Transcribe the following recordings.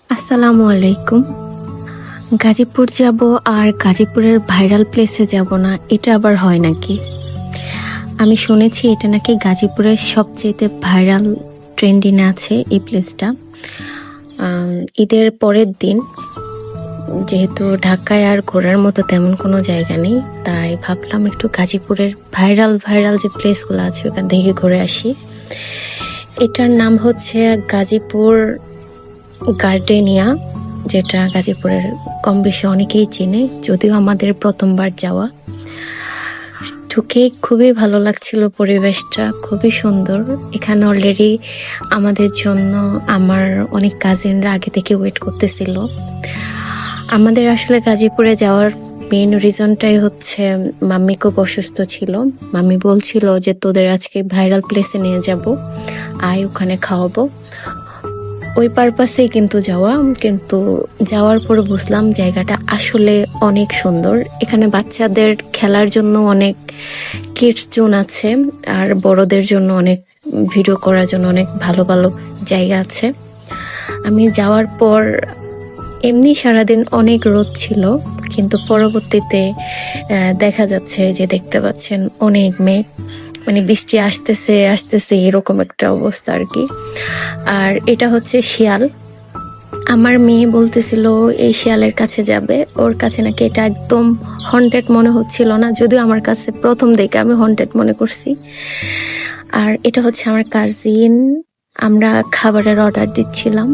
আসসালামু আলাইকুম। গাজীপুর যাব আর গাজীপুরের ভাইরাল প্লেসে যাব না, এটা আবার হয় নাকি? আমি শুনেছি এটা নাকি গাজীপুরের সবচেয়ে ভাইরাল ট্রেন্ডিং আছে এই প্লেসটা। ঈদের পরের দিন, যেহেতু ঢাকায় আর ঘোরার মতো তেমন কোনো জায়গা নেই, তাই ভাবলাম একটু গাজীপুরের ভাইরাল যে প্লেসগুলো আছে ওখান থেকে ঘুরে আসি। এটার নাম হচ্ছে গাজীপুর গার্ডেনিয়া, যেটা গাজীপুরের কম বেশি অনেকেই চেনে, যদিও আমাদের প্রথমবার যাওয়া। ঢুকে খুবই ভালো লাগছিল, পরিবেশটা খুবই সুন্দর। এখানে অলরেডি আমাদের জন্য আমার অনেক কাজিনরা আগে থেকে ওয়েট করতেছিল। আমাদের আসলে গাজীপুরে যাওয়ার মেইন রিজনটাই হচ্ছে মাম্মি খুব অসুস্থ ছিল। মাম্মি বলছিল যে তোদের আজকে ভাইরাল প্লেসে নিয়ে যাব, আয় ওখানে খাওয়াবো। ওই পারপাসেই কিন্তু যাওয়ার পর বুঝলাম জায়গাটা আসলে অনেক সুন্দর। এখানে বাচ্চাদের খেলার জন্য অনেক কিডস জোন আছে, আর বড়দের জন্য অনেক ভিডিও করার জন্য অনেক ভালো ভালো জায়গা আছে। আমি যাওয়ার পর এমনি সারাদিন অনেক রোদ ছিল, কিন্তু পরবর্তীতে দেখা যাচ্ছে যে দেখতে পাচ্ছেন অনেক মেঘ, মানে বৃষ্টি আসতেছে এরকম একটা অবস্থা আর কি। আর এটা হচ্ছে শিয়াল। আমার মেয়ে বলতেছিল এই শিয়ালের কাছে যাবে, ওর কাছে নাকি এটা একদম হন্টেড মনে হচ্ছিল না, যদিও আমার কাছে প্রথম দেখে আমি হন্টেড মনে করছি। আর এটা হচ্ছে আমার কাজিন, আমরা খাবারের অর্ডার দিচ্ছিলাম।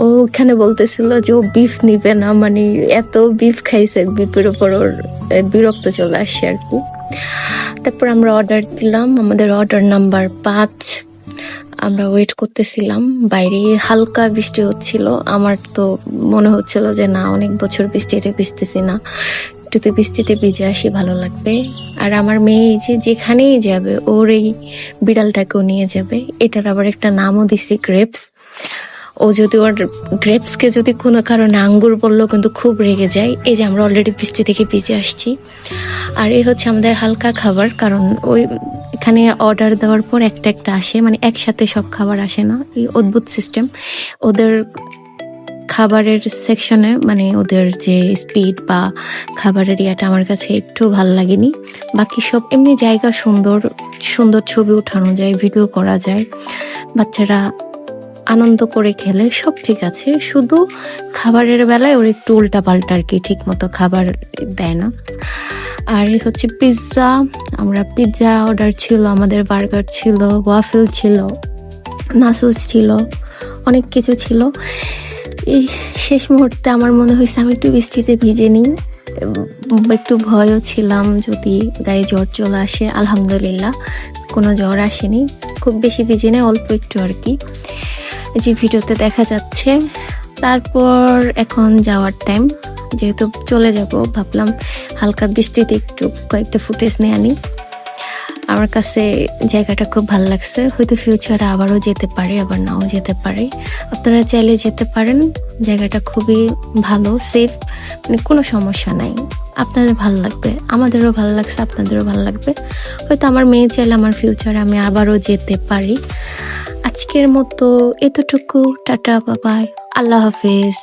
ও ওখানে বলতেছিল যে ও বিফ নিবে না, মানে এত বিফ খাইছে, বিফের উপর ওর বিরক্ত চলে আসছে আর কি। তারপর আমরা অর্ডার দিলাম, আমাদের অর্ডার নাম্বার 5। আমরা ওয়েট করতেছিলাম, বাইরে হালকা বৃষ্টি হচ্ছিল। আমার তো মনে হচ্ছিল যে না, অনেক বছর বৃষ্টিতে ভিজতেছি না, একটুতে বৃষ্টিতে ভিজে আসি, ভালো লাগবে। আর আমার মেয়ে যে যেখানেই যাবে ওর এই বিড়ালটাকেও নিয়ে যাবে। এটার আবার একটা নামও দিছি, গ্রেপস। ও যদি ওর গ্রেপসকে যদি কোনো কারণে আঙ্গুর বললো কিন্তু খুব রেগে যায়। এই যে আমরা অলরেডি বৃষ্টি থেকে ভিজে আসছি। আর এই হচ্ছে আমাদের হালকা খাবার, কারণ ওই এখানে অর্ডার দেওয়ার পর একটা একটা আসে, মানে একসাথে সব খাবার আসে না, এই অদ্ভুত সিস্টেম ওদের খাবারের সেকশনে। মানে ওদের যে স্পিড বা খাবারের ইয়াটা আমার কাছে একটু ভালো লাগেনি। বাকি সব এমনি জায়গা সুন্দর সুন্দর, ছবি উঠানো যায়, ভিডিও করা যায়, বাচ্চারা আনন্দ করে খেলে, সব ঠিক আছে। শুধু খাবারের বেলায় ওর একটু উল্টা পাল্টা আর কি, ঠিক মতো খাবার দেয় না। আর হচ্ছে পিৎজা, আমরা পিৎজা অর্ডার ছিল, আমাদের বার্গার ছিল, ওয়াফেল ছিল, নাসুস ছিল, অনেক কিছু ছিল। এই শেষ মুহূর্তে আমার মনে হয়েছে আমি একটু বৃষ্টিতে ভিজে নিই, একটু ভয়ও ছিলাম যদি গায়ে জ্বর চলে আসে। আলহামদুলিল্লাহ কোনো জ্বর আসেনি, খুব বেশি ভিজে নেই, অল্প একটু আর কি, যে ভিডিওতে দেখা যাচ্ছে। তারপর এখন যাওয়ার টাইম, যেহেতু চলে যাব, ভাবলাম হালকা বৃষ্টিতে একটু কয়েকটা ফুটেজ নিয়ে আনি। আমার কাছে জায়গাটা খুব ভালো লাগছে, হয়তো ফিউচারে আবারও যেতে পারে, আবার নাও যেতে পারে। আপনারা চাইলে যেতে পারেন, জায়গাটা খুবই ভালো, সেফ, মানে কোনো সমস্যা নাই। আপনাদের ভালো লাগবে, আমাদেরও ভালো লাগছে, আপনাদেরও ভালো লাগবে। হয়তো আমার মেয়ে চাইলে আমার ফিউচারে আমি আবারও যেতে পারি। আজকের মতো এতটুকু, টাটা, বাবাই, আল্লাহ হাফেজ।